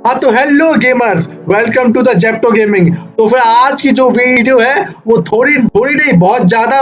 हाँ तो hello gamers, welcome to the Zepto gaming. तो फिर आज की जो वीडियो है वो थोड़ी थोड़ी नहीं बहुत ज्यादा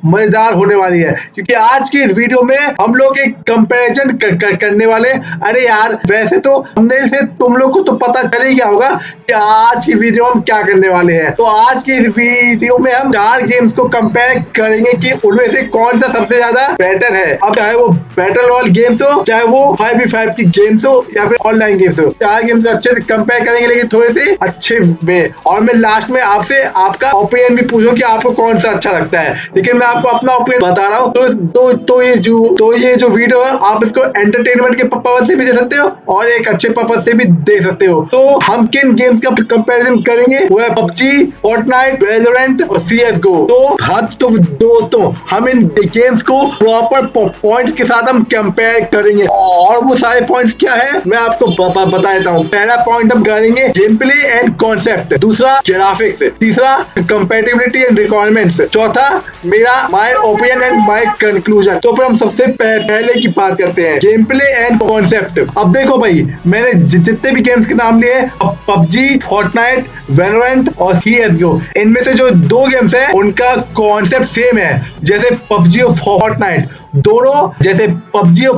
मजेदार होने वाली है, क्योंकि आज की इस वीडियो में हम लोग एक कंपैरिजन करने वाले। अरे यार, वैसे तो थंबनेल से तुम लोग को तो पता चल ही गया होगा कि आज की वीडियो हम क्या करने वाले हैं। तो आज की इस वीडियो में हम 4 गेम्स को कंपेयर करेंगे कि उनमें से कौन सा सबसे ज्यादा बेटर है। अब चाहे वो बैटल रॉयल गेम्स हो, चाहे वो 5v5 की गेम्स हो, या फिर ऑनलाइन गेम्स हो, 4 गेम्स अच्छे से कंपेयर करेंगे, लेकिन थोड़े से अच्छे में। और मैं लास्ट में आपसे आपका ओपिनियन भी पूछूं कि आपको कौन सा अच्छा लगता है। लेकिन मैं आपको अपना ओपिनियन बता रहा हूँ। तो ये जो वीडियो है, आप इसको एंटरटेनमेंट के पर्पज से भी दे सकते हो और एक अच्छे पर्पज से भी देख सकते हो। तो हम किन गेम्स का कंपैरिजन करेंगे, वो है पबजी, फोर्टनाइट, वैलोरेंट और CS:GO। तो हाँ, तो दोस्तों हम इन गेम्स को प्रॉपर पॉइंट्स के साथ हम कंपेयर करेंगे, और वो सारे पॉइंट्स क्या है मैं आपको बता देता हूँ। पहला पॉइंट हम करेंगे गेम प्ले एंड कॉन्सेप्ट, दूसरा ग्राफिक्स, तीसरा कंपैटिबिलिटी एंड रिक्वायरमेंट्स, चौथा मेरा my opinion and my conclusion. तो फिर हम सबसे पहले की बात करते हैं, गेम प्ले एंड कॉन्सेप्ट। अब देखो भाई, मैंने जितने भी गेम्स के नाम लिए, पबजी, फोर्टनाइट, वैलोरेंट और CS:GO, इनमें से जो 2 गेम्स है उनका कॉन्सेप्ट सेम है। जैसे पबजी और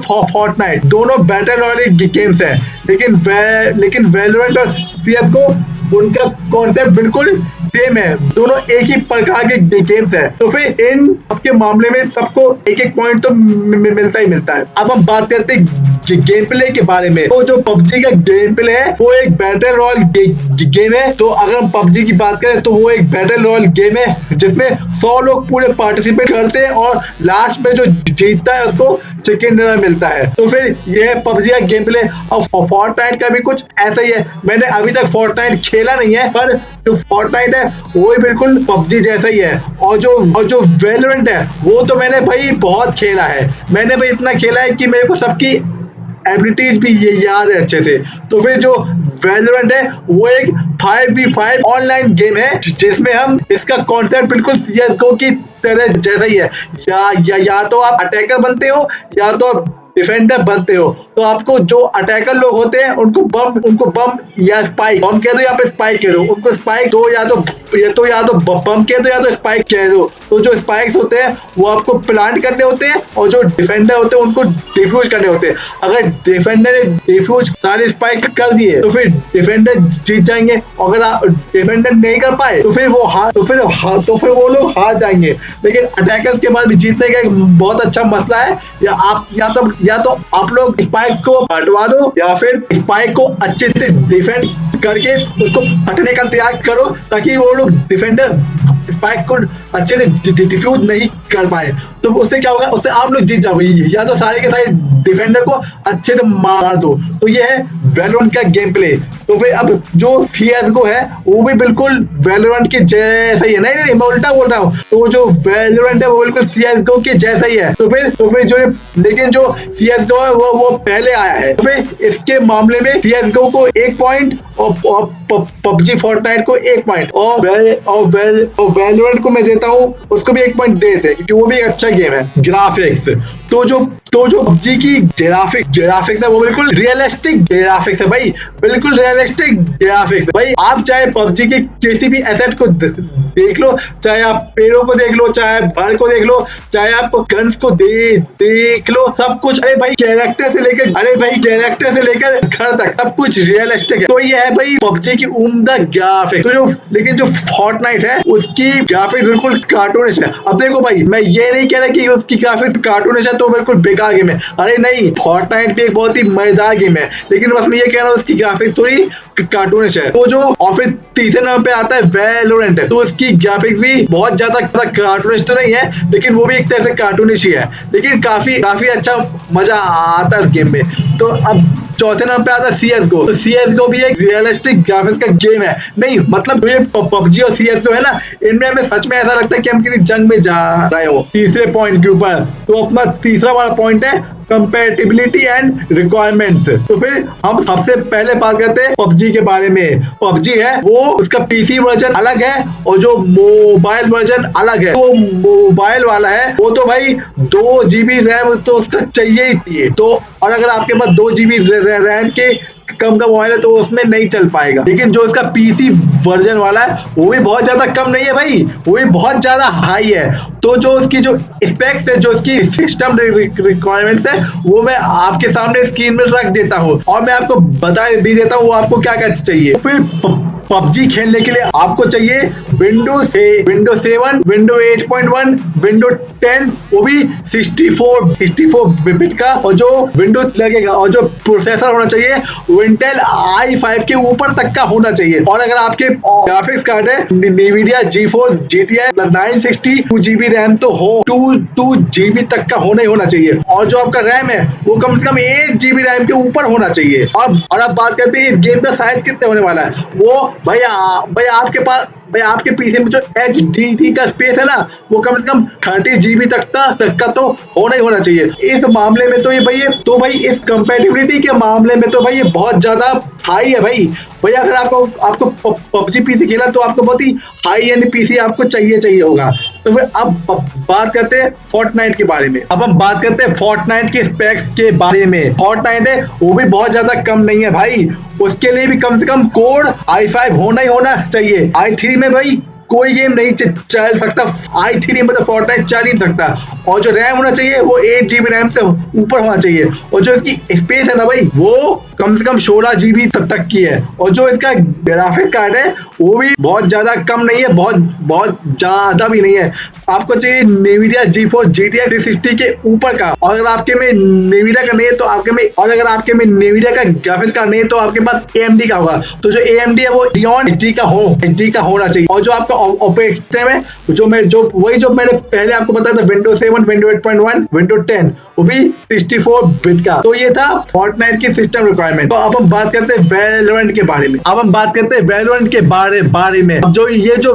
फोर्टनाइट दोनों बैटल रॉयल गेम्स है, लेकिन वैलोरेंट और CS:GO उनका कॉन्सेप्ट बिल्कुल सेम है। दोनों एक ही प्रकार के गेम्स है। तो फिर इन सबके मामले में सबको एक एक पॉइंट तो मिलता ही मिलता है। अब हम बात करते हैं गेम प्ले के बारे में। तो जो पबजी का गेम प्ले है वो एक बैटल रॉयल गेम है। तो अगर हम पबजी की बात करें तो वो एक बैटल रॉयल गेम है जिसमें 100 लोग पूरे पार्टिसिपेट करते हैं और लास्ट में जो जीतता है उसको चिकन डिनर मिलता है। तो फिर ये है पबजी का गेम प्ले। और फोर्टनाइट का भी कुछ ऐसा ही है। मैंने अभी तक फोर्टनाइट खेला नहीं है, पर जो फोर्टनाइट है वो भी बिल्कुल पबजी जैसा ही है। और जो वैलोरेंट है वो तो मैंने भाई बहुत खेला है। मैंने भाई इतना खेला है कि मेरे को सबकी एबिलिटीज भी ये याद है अच्छे से। तो फिर जो वैलोरेंट है वो एक 5v5 ऑनलाइन गेम है जिसमें हम इसका कॉन्सेप्ट बिल्कुल CS:GO की तरह जैसा ही है। या तो आप अटैकर बनते हो या तो आप डिफेंडर बनते हो। तो आपको जो अटैकर लोग होते हैं उनको बम या स्पाइक, बम कह दो या फिर स्पाइक कह दो, उनको स्पाइक दो या तो बम कह दो या तो स्पाइक कह दो। तो जो स्पाइक्स होते हैं वो आपको प्लांट करने होते हैं, और जो डिफेंडर होते हैं उनको डिफ्यूज करने होते हैं। अगर डिफेंडर ने डिफ्यूज सारे स्पाइक कर दिए तो फिर डिफेंडर जीत जाएंगे। अगर आप डिफेंडर नहीं कर पाए तो फिर वो लोग हार जाएंगे। लेकिन अटैकर्स के बाद भी जीतने का एक बहुत अच्छा मसला है, या तो आप लोग स्पाइक्स को हटवा दो या फिर स्पाइक को अच्छे से डिफेंड करके उसको हटने का तैयार करो, ताकि वो लोग डिफेंडर स्पाइक्स को अच्छे से डिफ्यूज नहीं कर पाए। तो उससे क्या होगा, उससे आप लोग जीत जाओगे। या तो सारे के सारे डिफेंडर को अच्छे से मार दो। तो ये है वैलोरेंट का गेम प्ले। तो फिर अब जो CS:GO है वो भी बिल्कुल वैलोरेंट के जैसा ही है। नहीं, मैं उल्टा बोल रहा हूँ। तो जो वैलोरेंट है वो बिल्कुल CS:GO के जैसा ही है। तो फिर लेकिन जो CS:GO है वो पहले आया है। तो फिर इसके मामले में CS:GO को 1 पॉइंट और पबजी फोर्टनाइट को 1 पॉइंट, और वैलोरेंट को मैं देता हूँ, उसको भी 1 पॉइंट देते हैं क्योंकि वो भी एक अच्छा गेम है। ग्राफिक्स, तो जो पबजी की ग्राफिक्स है वो बिल्कुल रियलिस्टिक ग्राफिक्स है भाई, बिल्कुल रियलिस्टिक ग्राफिक्स। भाई आप चाहे पबजी के किसी भी एसेट को देख लो, चाहे आप पेड़ों को देख लो, चाहे घर को देख लो, चाहे आप गन्स को देख लो, सब कुछ। अरे भाई कैरेक्टर से लेकर घर तक सब कुछ रियलिस्टिक है। तो ये है भाई पबजी की उम्दा ग्राफिक्स। तो लेकिन जो फोर्टनाइट है उसकी ग्राफिक्स बिल्कुल कार्टूनिश है। अब देखो भाई, मैं ये नहीं कह रहा कि उसकी ग्राफिक्स कार्टूनिश है तो बिल्कुल बेकार गेम है। अरे नहीं, फोर्टनाइट भी एक बहुत ही मजेदार गेम है, लेकिन बस मैं ये कह रहा हूँ उसकी ग्राफिक्स थोड़ी कार्टूनिश है। तो और फिर तीसरे नंबर पे आता है वैलोरेंट। तो उसकी ग्राफिक्स भी बहुत ज्यादा कार्टूनिश तो नहीं है, लेकिन वो भी एक तरह से कार्टूनिश ही है, लेकिन काफी अच्छा मजा आता है उस गेम में। तो अब चौथे नंबर पे आता है CS:GO। तो CS:GO भी एक रियलिस्टिक ग्राफिक्स का गेम है। नहीं मतलब ये पबजी और CS:GO है ना, इनमें हमें सच में ऐसा लगता है कि हम किसी जंग में जा रहे हो। तीसरे पॉइंट के ऊपर तो अपना तीसरा वाला पॉइंट है कंपैटिबिलिटी एंड रिक्वायरमेंट्स। तो फिर हम सबसे पहले बात करते हैं पबजी के बारे में। पबजी है वो उसका PC वर्जन अलग है और जो मोबाइल वर्जन अलग है। वो मोबाइल वाला है वो तो भाई 2 GB रैम तो उसका चाहिए ही चाहिए। तो और अगर आपके पास 2 GB रैम के कम का मोबाइल है तो उसमें नहीं चल पाएगा। लेकिन जो इसका पीसी वर्जन वाला है वो भी बहुत ज्यादा कम नहीं है भाई, वो भी बहुत ज्यादा हाई है। तो जो उसकी जो स्पेक्स है, जो इसकी सिस्टम रिक्वायरमेंट्स है, वो मैं आपके सामने स्क्रीन में रख देता हूँ और मैं आपको बता भी देता हूँ वो आपको क्या क्या चाहिए। फिर पबजी खेलने के लिए आपको चाहिए विंडो 7, विंडो 8.1, विंडो 10, वो भी 64 बिट का, और जो विंडो लगेगा और जो प्रोसेसर होना चाहिए वो इंटेल i5 के ऊपर तक का होना चाहिए। और अगर आपके ग्राफिक्स कार्ड है NVIDIA GeForce GTX 960 2GB RAM तो हो 2 GB तक का होना ही होना चाहिए। और जो आपका रैम है वो कम से कम 8 GB रैम के ऊपर होना चाहिए। और अब बात करते हैं गेम का साइज कितने होने वाला है। वो भाई आपके पीसी में जो HDD का स्पेस है ना वो कम से कम 30 GB तक का तो होना ही होना चाहिए। इस मामले में तो भाई इस कंपैटिबिलिटी के मामले में तो भाई ये बहुत ज्यादा हाई है भाई। अगर आपको पबजी पीसी खेला तो आपको बहुत ही हाई एंड पीसी आपको चाहिए होगा। तो फिर अब बात करते हैं फोर्टनाइट के बारे में। अब हम बात करते हैं फोर्टनाइट के स्पेक्स के बारे में। फोर्टनाइट है वो भी बहुत ज्यादा कम नहीं है भाई, उसके लिए भी कम से कम कोर i5 होना ही होना चाहिए। i3 में भाई कोई गेम नहीं चल सकता, i3 मतलब फोर्टनाइट चल ही नहीं सकता। और जो रैम होना चाहिए वो 8 GB रैम से ऊपर होना चाहिए। और जो इसकी स्पेस है ना भाई वो कम से कम 16 GB तक की है। और जो इसका ग्राफिक्स कार्ड है वो भी बहुत ज्यादा कम नहीं है, बहुत ज्यादा भी नहीं है। आपको चाहिए NVIDIA GeForce GTX 660 के ऊपर का। और अगर आपके में NVIDIA का नहीं है तो अगर आपके में NVIDIA का ग्राफिक्स कार्ड नहीं है तो आपके पास AMD का होगा। तो जो AMD है वो Radeon HD का होना चाहिए। और जो आपका ऑपरेटिंग सिस्टम है जो मैंने पहले आपको बताया था विंडो 7, विंडो 8.1, विंडो 10, वो भी 64 बिट का। तो ये था फोर्टनाइट की सिस्टम रिक्वायरमेंट। तो अब हम बात करते हैं वैलोरेंट के बारे में। अब जो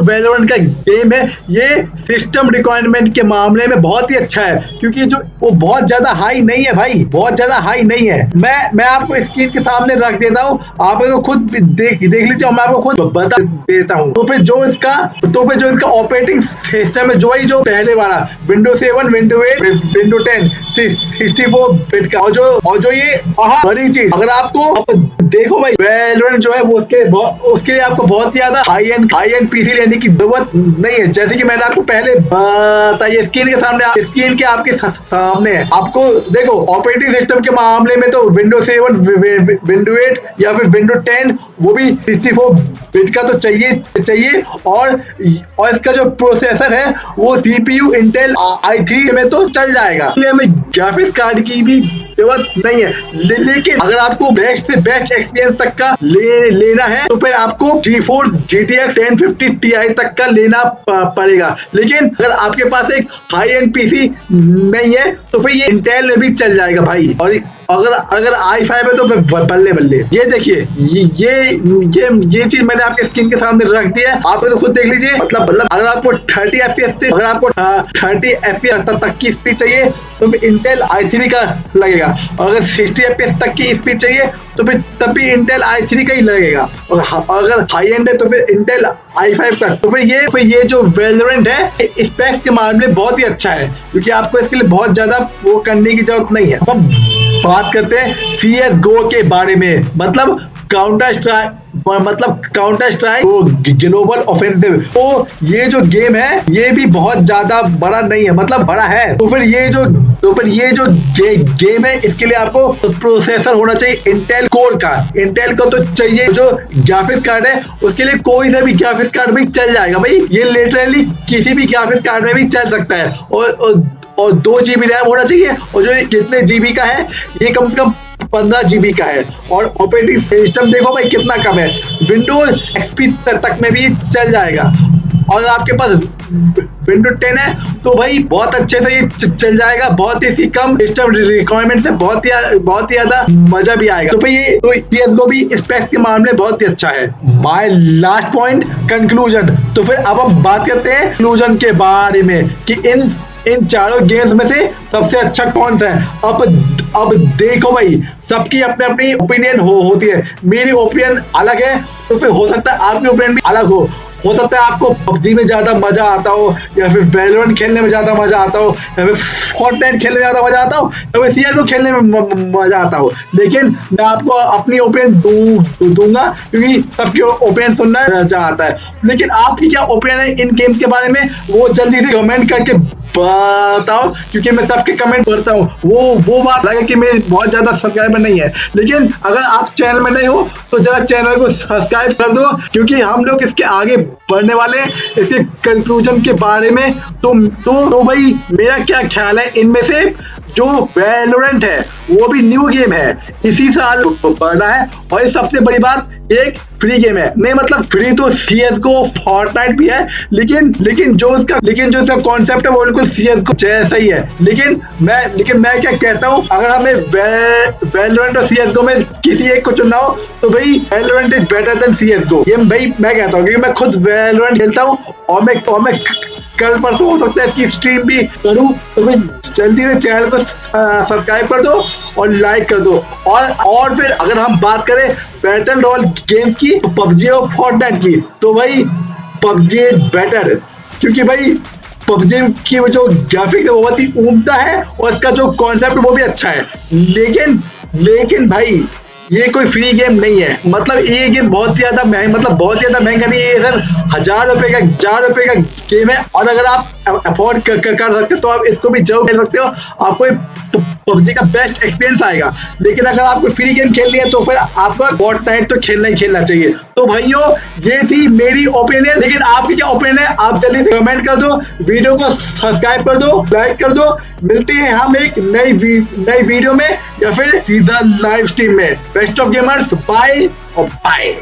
वैलोरेंट का गेम है ये सिस्टम रिक्वायरमेंट के मामले में बहुत ही अच्छा है, क्योंकि जो वो बहुत ज्यादा हाई नहीं है भाई, बहुत ज्यादा हाई नहीं है। मैं आपको स्क्रीन के सामने रख देता हूँ, आप इसको खुद देख लीजिए और मैं आपको खुद बता देता हूँ। तो फिर जो इसका ऑपरेटिंग सिस्टम है जो पहले वाला विंडो 7, विंडो 8, विंडो 10 64 बिट का। और जो ये बड़ी चीज अगर आपको देखो भाई वैलोरेंट जो है वो उसके लिए आपको बहुत ज्यादा हाई एंड पीसी लेने की जरूरत नहीं है। जैसे कि मैंने आपको पहले बताया स्क्रीन के आपके सामने है। आपको देखो ऑपरेटिंग सिस्टम के मामले में तो विंडो 7, विंडो 8 या फिर विंडो 10 वो भी 64 बिट का तो चाहिए। और इसका जो प्रोसेसर है वो CPU इंटेल i3 में तो चल जाएगा, हमें ग्राफिक्स कार्ड की भी जरूरत नहीं है। लेकिन अगर आपको बेस्ट से बेस्ट एक्सपीरियंस तक का लेना है तो फिर आपको GeForce GTX 1050 Ti तक का लेना पड़ेगा। लेकिन अगर आपके पास एक हाई एंड पीसी नहीं है तो फिर ये इंटेल में भी चल जाएगा भाई। और अगर i5 है तो फिर बल्ले। ये देखिए ये चीज मैंने आपके स्क्रीन के सामने रख दिया है, आप तो खुद देख लीजिए। मतलब अगर आपको 30 FPS तक की स्पीड चाहिए तो फिर इंटेल i3 का लगेगा। और अगर 60 FPS तक की स्पीड चाहिए तो फिर तब भी इंटेल i3 का ही लगेगा। और अगर हाई एंड है तो फिर इंटेल i5 का। तो फिर ये जो वैलोरेंट है स्पेक्स के मामले बहुत ही अच्छा है, क्योंकि आपको इसके लिए बहुत ज्यादा वो करने की जरूरत नहीं है। अब बात करते हैं CSGO के बारे में। मतलब काउंटर स्ट्राइक ग्लोबल ऑफेंसिव। तो ये जो गेम है ये भी बहुत ज्यादा बड़ा नहीं है, मतलब बड़ा है। तो फिर ये जो गेम है इसके लिए आपको प्रोसेसर होना चाहिए इंटेल कोर का। इंटेल को तो चाहिए। जो ग्राफिक्स कार्ड है उसके लिए कोई सा भी ग्राफिक्स कार्ड भी चल जाएगा भाई, ये लिटरली किसी भी ग्राफिक्स कार्ड में भी चल सकता है। और 2 GB रैम होना चाहिए। और जो कितने GB का है ये कम से कम 15 GB का है। और ऑपरेटिंग सिस्टम देखो भाई कितना कम है, विंडोज XP तक में भी चल जाएगा। और आपके पास विंडो 10 है तो भाई बहुत अच्छे से ये चल जाएगा, बहुत ही कम सिस्टम रिक्वायरमेंट से बहुत ही ज्यादा मजा भी आएगा। तो भाई CSGO भी स्पेक्स के मामले बहुत ही अच्छा है। My last point conclusion. तो फिर अब हम बात करते हैं कंक्लूजन के बारे में कि इन चारों गेम्स में से सबसे अच्छा कौन सा है। अब देखो भाई सबकी अपनी ओपिनियन होती है। मेरी ओपिनियन अलग है तो फिर हो सकता है आपकी ओपिनियन भी अलग हो हो सकता है आपको पबजी में ज्यादा मजा आता हो, या फिर वैलोरेंट खेलने में ज्यादा मजा आता हो, या फिर फोर्टनाइट खेलने में ज्यादा मजा आता हो, या फिर सीएसगो खेलने में मजा आता हो। लेकिन मैं आपको अपनी ओपिनियन दूंगा क्योंकि सबके ओपिनियन सुनना चाहता है। लेकिन आपकी क्या ओपिनियन है इन गेम्स के बारे में, वो जल्दी से कमेंट करके बताओ, क्योंकि मैं सबके कमेंट पढ़ता हूँ। वो बात लगे कि मेरे बहुत ज्यादा सब्सक्राइबर नहीं है, लेकिन अगर आप चैनल में नहीं हो तो जरा चैनल को सब्सक्राइब कर दो, क्योंकि हम लोग इसके आगे बढ़ने वाले हैं इसके कंक्लूजन के बारे में। तो भाई मेरा क्या ख्याल है, इनमें से जो वैलोरेंट है वो भी न्यू गेम है, इसी साल बढ़ा है, और ये सबसे बड़ी बात एक फ्री गेम है। नहीं मतलब फ्री तो सीएसगो फोर्टनाइट भी है, लेकिन जो इसका कॉन्सेप्ट है वो बिल्कुल सीएसगो जैसा ही है। लेकिन मैं क्या कहता हूँ, अगर हमें वैलोरेंट और सीएसगो में किसी एक को चुनना हो तो भाई Valorant is better than CSGO. ये भाई मैं कहता हूँ, क्योंकि मैं खुद वैलोरेंट खेलता हूँ और मैं कल परसों हो सकता है इसकी स्ट्रीम भी करूं। तो भाई जल्दी से चैनल को सब्सक्राइब कर दो और लाइक कर दो। और फिर अगर हम बात करें बैटल रॉयल गेम्स की, पबजी और फोर्टनाइट की, तो भाई पबजी इज बेटर, क्योंकि भाई पबजी की वो जो ग्राफिक्स है वो बहुत ही उम्दा है और इसका जो कॉन्सेप्ट वो भी अच्छा है। लेकिन भाई ये कोई फ्री गेम नहीं है, मतलब ये गेम बहुत ज्यादा महंगा नहीं है, ये सर 1000 रुपए का गेम है। और अगर आप अफोर्ड कर सकते हो तो आप इसको भी जरूर खेल सकते हो, आपको पबजी का बेस्ट एक्सपीरियंस आएगा। लेकिन अगर आपको फ्री गेम खेलनी है तो फिर आपको फोर्टनाइट तो खेलना चाहिए। तो भाइयों ये थी मेरी ओपिनियन, लेकिन आपकी क्या ओपिनियन है आप जल्दी से कमेंट कर दो, वीडियो को सब्सक्राइब कर दो, लाइक कर दो। मिलते हैं हम एक नई वीडियो में या फिर सीधा लाइव स्ट्रीम में। बेस्ट ऑफ गेमर्स, बाय और बाय।